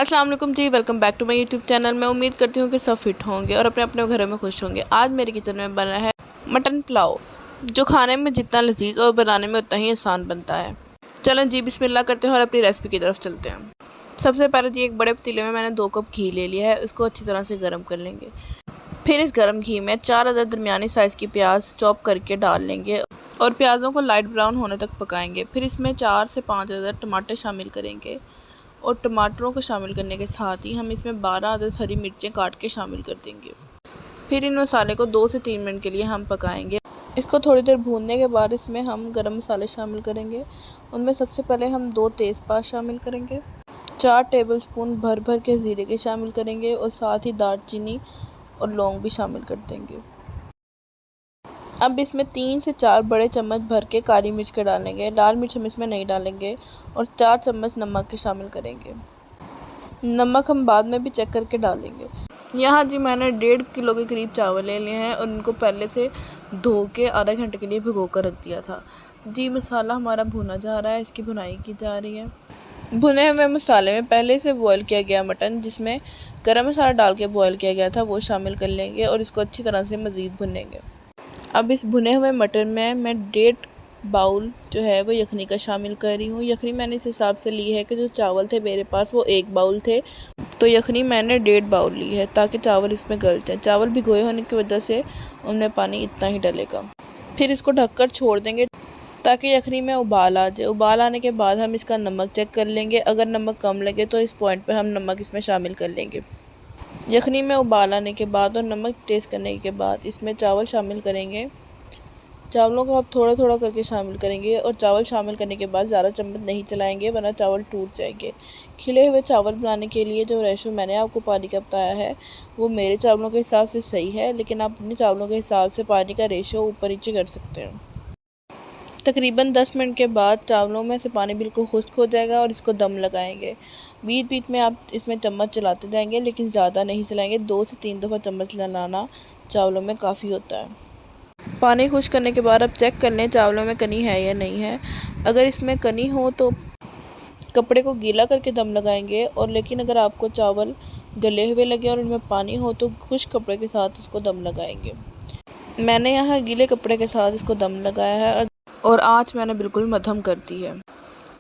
अस्सलाम वालेकुम जी, welcome back to my YouTube channel. मैं उम्मीद करती हूँ कि सब फिट होंगे और अपने अपने घरों में खुश होंगे। आज मेरे किचन में बना है मटन पुलाव, जो खाने में जितना लजीज और बनाने में उतना ही आसान बनता है। चलें जी, बिस्मिल्लाह करते हैं और अपनी रेसिपी की तरफ चलते हैं। सबसे पहले जी एक बड़े पतीले में मैंने 2 कप घी ले लिया है, उसको अच्छी तरह से गर्म कर लेंगे। फिर इस गर्म घी में 4 अदद दरमियानी साइज़ की प्याज चॉप करके डाल लेंगे और प्याज़ों को लाइट ब्राउन होने तक पकाएंगे। फिर इसमें 4 से 5 अदद टमाटर शामिल करेंगे और टमाटरों को शामिल करने के साथ ही हम इसमें 12 अदद हरी मिर्चें काट के शामिल कर देंगे। फिर इन मसाले को 2 से 3 मिनट के लिए हम पकाएंगे। इसको थोड़ी देर भूनने के बाद इसमें हम गरम मसाले शामिल करेंगे। उनमें सबसे पहले हम 2 तेज़पात शामिल करेंगे, 4 टेबलस्पून भर भर के ज़ीरे के शामिल करेंगे और साथ ही दालचीनी और लौंग भी शामिल कर देंगे। अब इसमें 3 से 4 बड़े चम्मच भर के काली मिर्च के डालेंगे, लाल मिर्च हम इसमें नहीं डालेंगे, और 4 चम्मच नमक के शामिल करेंगे। नमक हम बाद में भी चेक करके डालेंगे। यहाँ जी मैंने 1.5 किलो के करीब चावल ले लिए हैं और उनको पहले से धो के आधा घंटे के लिए भिगो कर रख दिया था। जी मसाला हमारा भुना जा रहा है, इसकी भुनाई की जा रही है। भुने हुए मसाले में पहले से बॉयल किया गया मटन, जिसमें गरम मसाला डाल के बॉयल किया गया था, वो शामिल कर लेंगे और इसको अच्छी तरह से मज़ीद भुनेंगे। अब इस भुने हुए मटन में मैं 1.5 बाउल जो है वो यखनी का शामिल कर रही हूँ। यखनी मैंने इस हिसाब से ली है कि जो चावल थे मेरे पास वो 1 बाउल थे, तो यखनी मैंने 1.5 बाउल ली है ताकि चावल इसमें गल जाए। चावल भिगोए होने की वजह से उनमें पानी इतना ही डलेगा। फिर इसको ढककर छोड़ देंगे ताकि यखनी में उबाल आ जाए। उबाल आने के बाद हम इसका नमक चेक कर लेंगे। अगर नमक कम लगे तो इस पॉइंट पर हम नमक इसमें शामिल कर लेंगे। यखनी में उबाल आने के बाद और नमक टेस्ट करने के बाद इसमें चावल शामिल करेंगे। चावलों को आप थोड़ा थोड़ा करके शामिल करेंगे और चावल शामिल करने के बाद ज़्यादा चम्मच नहीं चलाएंगे वरना चावल टूट जाएंगे। खिले हुए चावल बनाने के लिए जो रेशो मैंने आपको पानी का बताया है वो मेरे चावलों के हिसाब से सही है, लेकिन आप अपने चावलों के हिसाब से पानी का रेशो ऊपर नीचे कर सकते हैं। तकरीबन 10 मिनट के बाद चावलों में से पानी बिल्कुल खुश्क हो जाएगा और इसको दम लगाएंगे। बीच बीच में आप इसमें चम्मच चलाते जाएंगे, लेकिन ज़्यादा नहीं चलाएंगे। 2 से 3 दफ़ा चम्मच चलाना चावलों में काफ़ी होता है। पानी खुश्क करने के बाद अब चेक कर लें चावलों में कनी है या नहीं है। अगर इसमें कनी हो तो कपड़े को गीला करके दम लगाएंगे, और लेकिन अगर आपको चावल गले हुए लगे और उनमें पानी हो तो खुश्क कपड़े के साथ इसको दम लगाएंगे। मैंने यहाँ गीले कपड़े के साथ इसको दम लगाया है और आँच मैंने बिल्कुल मध्यम कर दी है।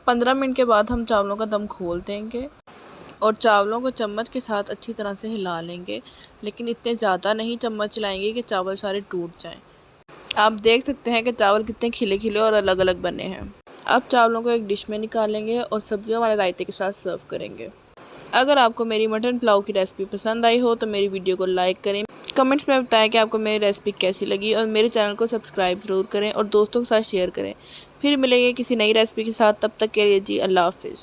15 मिनट के बाद हम चावलों का दम खोल देंगे और चावलों को चम्मच के साथ अच्छी तरह से हिला लेंगे, लेकिन इतने ज़्यादा नहीं चम्मच चलाएंगे कि चावल सारे टूट जाएं। आप देख सकते हैं कि चावल कितने खिले खिले और अलग अलग बने हैं। अब चावलों को एक डिश में निकालेंगे और सब्जियों वाले रायते के साथ सर्व करेंगे। अगर आपको मेरी मटन पुलाव की रेसिपी पसंद आई हो तो मेरी वीडियो को लाइक करें, कमेंट्स में बताएं कि आपको मेरी रेसिपी कैसी लगी, और मेरे चैनल को सब्सक्राइब ज़रूर करें और दोस्तों के साथ शेयर करें। फिर मिलेंगे किसी नई रेसिपी के साथ, तब तक के लिए जी अल्लाह हाफिज़।